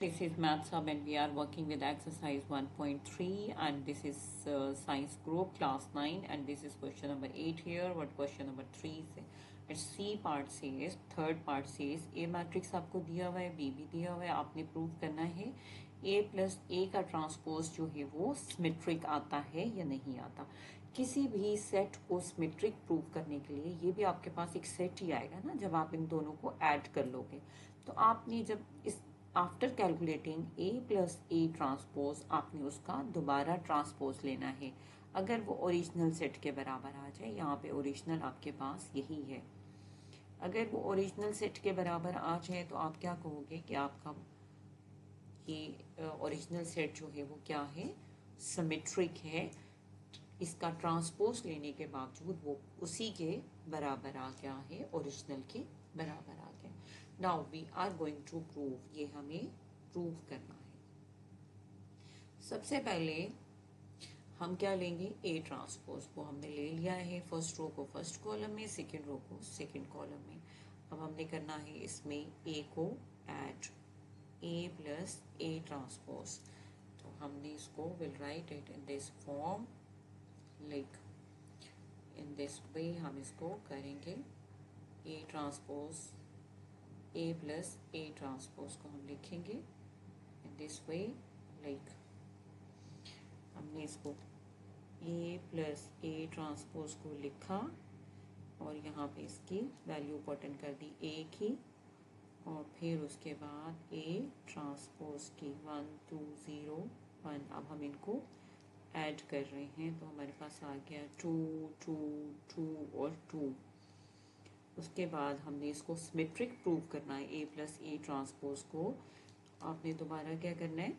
This is Maths Hub and we are working with exercise 1.3 and this is science group class 9 and this is question number 8 here. What question number 3 से it's C part says third part says A matrix आपको दिया हुआ है, B भी दिया हुआ है, आपने प्रूव करना है A प्लस A का ट्रांसपोज जो है वो सिमेट्रिक आता है या नहीं आता। किसी भी सेट को सिमेट्रिक प्रूव करने के लिए ये भी आपके पास एक सेट ही आएगा ना, जब आप इन दोनों को ऐड कर लोगे तो आपने जब इस after calculating A plus A transpose आपने उसका दोबारा ट्रांसपोज लेना है अगर वो ओरिजिनल सेट के बराबर आ जाए। यहाँ पे ओरिजिनल आपके पास यही है। अगर वो ओरिजिनल सेट के बराबर आ जाए तो आप क्या कहोगे कि आपका ये ओरिजिनल सेट जो है वो क्या है, सिमेट्रिक है। इसका ट्रांसपोज लेने के बावजूद वो उसी के बराबर आ गया है, ओरिजिनल के बराबर आ गया। Now we are going to prove, ये हमें प्रूव करना है। सबसे पहले हम क्या लेंगे, ए ट्रांसपोज को हमने ले लिया है, फर्स्ट रो को फर्स्ट कॉलम में, सेकंड रो को सेकंड कॉलम में। अब हमने करना है इसमें ए को ऐड, ए प्लस ए ट्रांसपोज। तो हमने इसको will write it in this form, like in this way हम इसको करेंगे। A transpose A plus A transpose को हम लिखेंगे इन दिस वे, लाइक हमने इसको ए प्लस ए ट्रांसपोज को लिखा और यहाँ पे इसकी वैल्यू पुट इन कर दी ए की, और फिर उसके बाद ए ट्रांसपोज की 1 2 0 1। अब हम इनको ऐड कर रहे हैं तो हमारे पास आ गया 2 2 2 और 2। उसके बाद हमने इसको सिमेट्रिक प्रूव करना है ए प्लस ए ट्रांसपोज को। आपने दोबारा क्या करना है,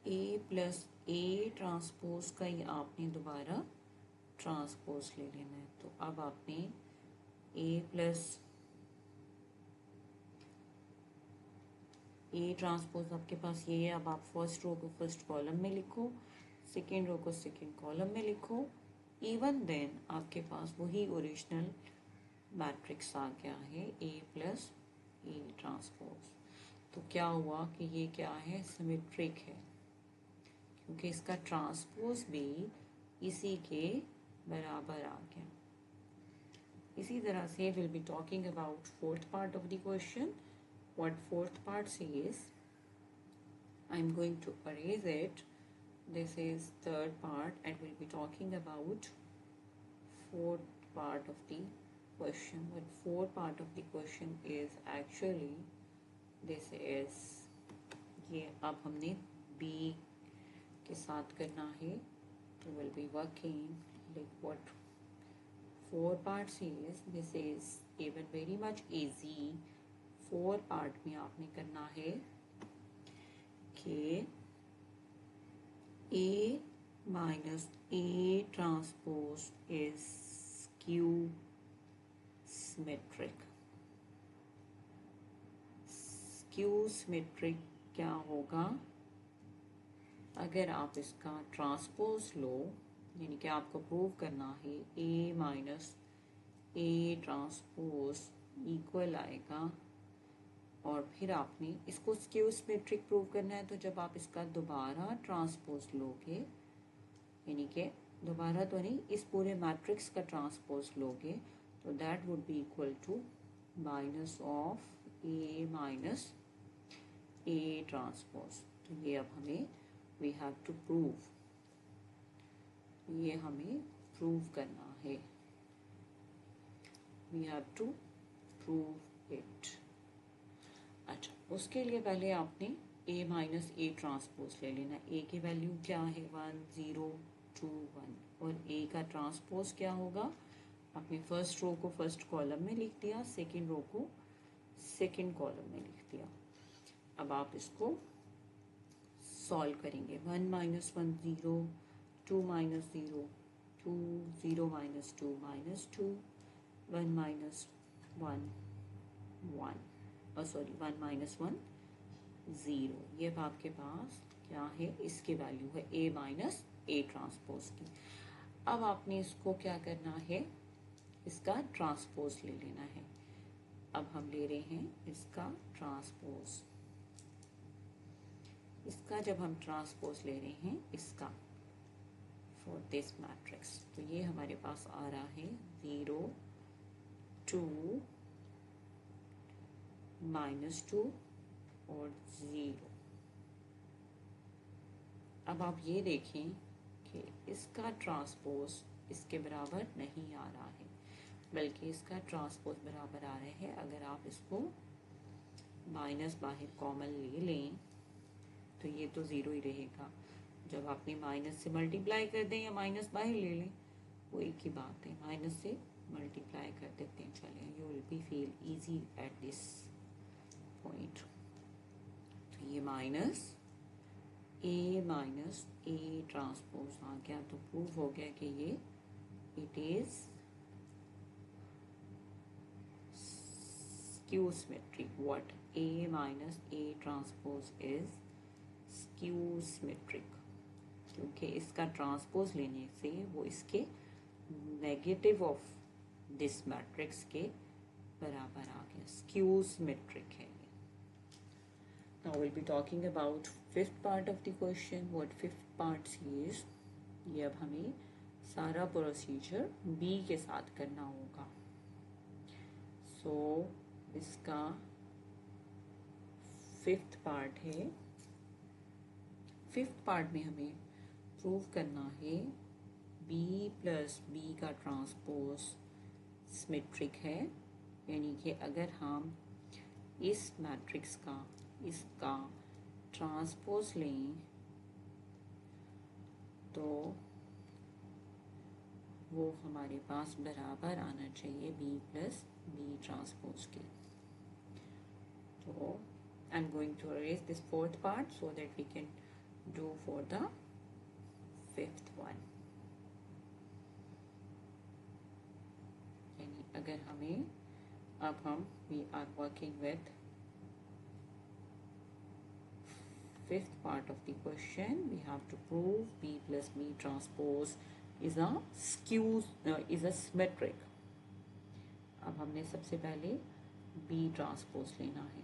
ए प्लस ए ट्रांसपोज का ही आपने दोबारा ट्रांसपोज ले लेना है। तो अब आपने ए प्लस ए ट्रांसपोज आपके पास ये है। अब आप फर्स्ट रो को फर्स्ट कॉलम में लिखो, सेकेंड रो को सेकेंड कॉलम में लिखो। इवन देन आपके पास वही ओरिजिनल मैट्रिक्स आ गया है, ए प्लस ए ट्रांसपोज। तो क्या हुआ कि ये क्या है, सिमेट्रिक है, क्योंकि इसका ट्रांसपोज भी इसी के बराबर आ गया। इसी तरह से will be talking about fourth part of the question. What fourth part says, I'm going to erase it. This is third part and we'll be talking about fourth part of the question. What fourth part of the question is actually, this is, ये अब हमने B के साथ करना है। तो we'll be working like what fourth part says. This is even very much easy। 4 part में आपने करना है कि A minus A transpose is skew symmetric. Skew symmetric क्या होगा, अगर आप इसका ट्रांसपोज लो, यानी कि आपको प्रूव करना है A minus A transpose equal आएगा, और फिर आपने इसको स्क्यू सिमेट्रिक प्रूव करना है। तो जब आप इसका दोबारा ट्रांसपोज लोगे, यानी कि दोबारा तो नहीं, इस पूरे मैट्रिक्स का ट्रांसपोज लोगे, तो that would be equal to minus of A minus A transpose. तो ये अब हमें वी हैव टू प्रूव, ये हमें प्रूव करना है, we have to prove it. अच्छा, उसके लिए पहले आपने a माइनस ए ट्रांसपोज ले लेना। a की वैल्यू क्या है, 1 0 2 1, और a का ट्रांसपोज क्या होगा, आपने फर्स्ट रो को फर्स्ट कॉलम में लिख दिया, सेकंड रो को सेकंड कॉलम में लिख दिया। अब आप इसको सॉल्व करेंगे। 1 minus 1 0, 2 minus 0 2, 0 minus 2 minus 2, 1 minus 1 1, sorry 1 minus 1 0। ये अब आपके पास क्या है, इसकी वैल्यू है a माइनस ए ट्रांसपोज की। अब आपने इसको क्या करना है, इसका ट्रांसपोज ले लेना है। अब हम ले रहे हैं इसका ट्रांसपोज। इसका जब हम ट्रांसपोज ले रहे हैं इसका फॉर दिस मैट्रिक्स, तो ये हमारे पास आ रहा है 0 2 -2 और 0। अब आप ये देखें कि इसका ट्रांसपोज इसके बराबर नहीं आ रहा है, बल्कि इसका ट्रांसपोज बराबर आ रहा है। अगर आप इसको माइनस बाहर कॉमन ले लें तो ये तो ज़ीरो ही रहेगा। जब आपने माइनस से मल्टीप्लाई कर दें या माइनस बाहर ले लें, वो एक ही बात है। माइनस से मल्टीप्लाई कर देते हैं, चलें, you will be feel easy at this point. तो ये माइनस ए ट्रांसपोज आ गया, तो प्रूव हो गया कि ये it is skew symmetric. What A transpose is skew symmetric, क्योंकि इसका ट्रांसपोज लेने से वो इसके नेगेटिव ऑफ दिस मैट्रिक्स के बराबर आ गया, स्क्यू सिमेट्रिक है। Now we'll be talking about fifth part of the question. What fifth part is? ये अब हमें सारा प्रोसीजर B के साथ करना होगा। So इसका फिफ्थ पार्ट है। फिफ्थ पार्ट में हमें प्रूव करना है B प्लस B का ट्रांसपोज सिमेट्रिक है, यानी कि अगर हम इस मैट्रिक्स का इसका ट्रांसपोज लें तो वो हमारे पास बराबर आना चाहिए B प्लस B ट्रांसपोज के। तो I am going to erase this fourth part so that we can do for the fifth one. यानी अगर हमें अब हम we are working with fifth part of the question, we have to prove B plus B transpose is a symmetric। अब हमने सबसे पहले B transpose लेना है।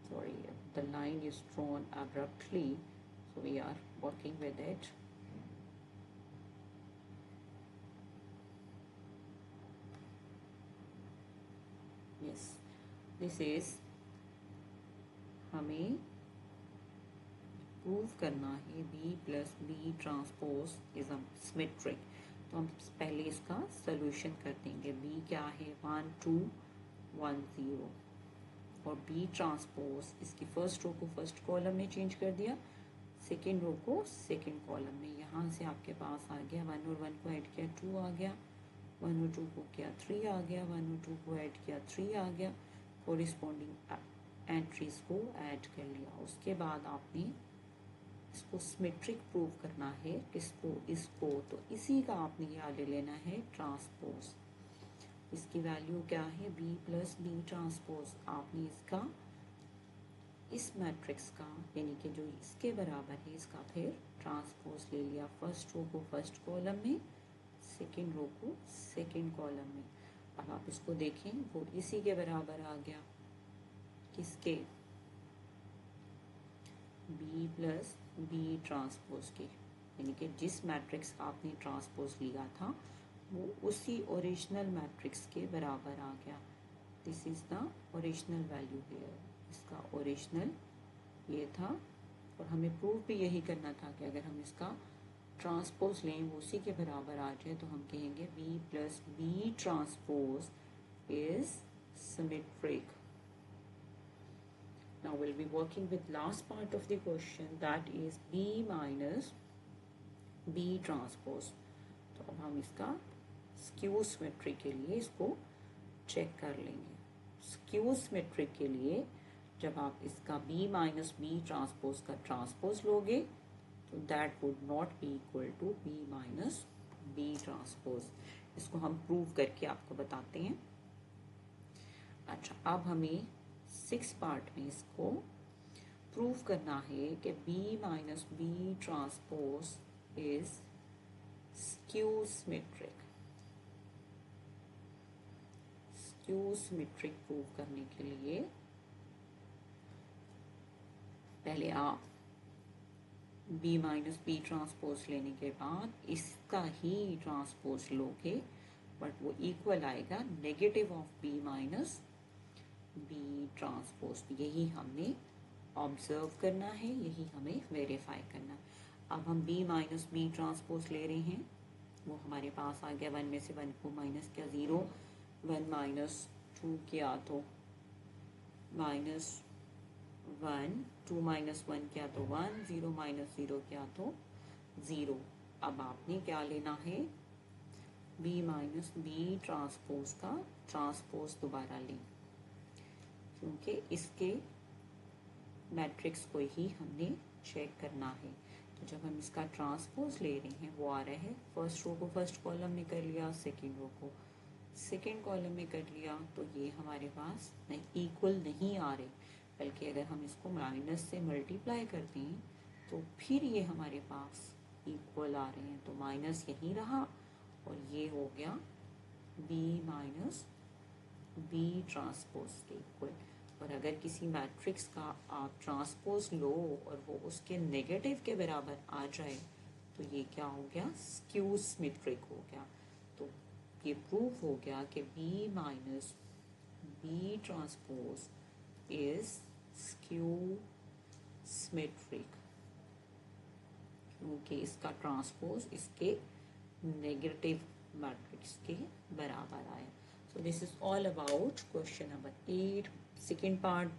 Sorry, the line is drawn abruptly, so we are working with it। Yes, this is हमें prove करना है B plus B transpose is a symmetric. तो हम पहले इसका सोल्यूशन कर देंगे। B क्या है 1 2 1 0 और B ट्रांसपोज इसकी फर्स्ट रो को फर्स्ट कॉलम में चेंज कर दिया, सेकेंड रो को सेकेंड कॉलम में। यहाँ से आपके पास आ गया 1 और 1 को ऐड किया 2 आ गया, 1 और 2 को किया 3 आ गया, 1 और 2 को ऐड किया 3 आ गया। कोरिस्पॉन्डिंग एंट्रीज को ऐड कर लिया। उसके बाद आपने इसको सिमेट्रिक प्रूव करना है, किसको, इसको। तो इसी का आपने यहाँ ले लेना है ट्रांसपोज। इसकी वैल्यू क्या है B प्लस B ट्रांसपोज। आपने इसका इस मैट्रिक्स का यानी कि जो इसके बराबर है इसका फिर ट्रांसपोज ले लिया। फर्स्ट रो को फर्स्ट कॉलम में, सेकेंड रो को सेकेंड कॉलम में। अब आप इसको देखें, वो इसी के बराबर आ गया, किसके, B प्लस B ट्रांसपोज के। यानी कि जिस मैट्रिक्स का आपने ट्रांसपोज लिया था वो उसी ओरिजिनल मैट्रिक्स के बराबर आ गया। This is the original value here. इसका ओरिजिनल ये था और हमें प्रूव भी यही करना था कि अगर हम इसका ट्रांसपोज लें वो उसी के बराबर आ जाए तो हम कहेंगे B plus B transpose is symmetric. Now we'll be working with last part of the question, that is B minus B transpose। तो अब हम इसका स्क्यू सिमेट्रिक के लिए इसको चेक कर लेंगे। स्क्यू सिमेट्रिक के लिए जब आप इसका B माइनस B ट्रांसपोज का ट्रांसपोज लोगे तो that would not be equal to B minus B transpose. इसको हम प्रूव करके आपको बताते हैं। अच्छा, अब हमें 6 पार्ट में इसको प्रूव करना है कि B minus B transpose is skew symmetric. Skew symmetric prove करने के लिए पहले आप बी माइनस बी ट्रांसपोज लेने के बाद इसका ही ट्रांसपोज लोगे, बट वो इक्वल आएगा negative of B minus B transpose. यही हमने ऑब्जर्व करना है, यही हमें वेरीफाई करना है। अब हम बी माइनस बी ट्रांसपोज ले रहे हैं, वो हमारे पास आ गया 1 में से 1 को माइनस किया 0, 1 माइनस 2 किया तो -1, 2 माइनस 1 किया तो 1, 0 माइनस 0 किया तो 0। अब आपने क्या लेना है, बी माइनस बी ट्रांसपोज का ट्रांसपोज दोबारा लें, क्योंकि इसके मैट्रिक्स को ही हमने चेक करना है। तो जब हम इसका ट्रांसपोज ले रहे हैं, वो आ रहा है फर्स्ट रो को फर्स्ट कॉलम में कर लिया, सेकेंड रो को सेकेंड कॉलम में कर लिया, तो ये हमारे पास नहीं इक्वल नहीं आ रहे, बल्कि अगर हम इसको माइनस से मल्टीप्लाई करते हैं तो फिर ये हमारे पास इक्वल आ रहे हैं। तो माइनस यही रहा और ये हो गया बी माइनस बी ट्रांसपोज के इक्वल। और अगर किसी मैट्रिक्स का आप ट्रांसपोज लो और वो उसके नेगेटिव के बराबर आ जाए तो ये क्या हो गया, स्क्यू सिमेट्रिक हो गया। तो ये प्रूफ हो गया कि B minus B transpose is skew symmetric, क्योंकि इसका ट्रांसपोज इसके नेगेटिव मैट्रिक्स के बराबर आया। So this is all about question number 8, second part,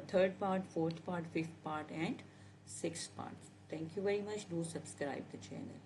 third part, fourth part, fifth part and sixth part. Thank you very much. Do subscribe the channel.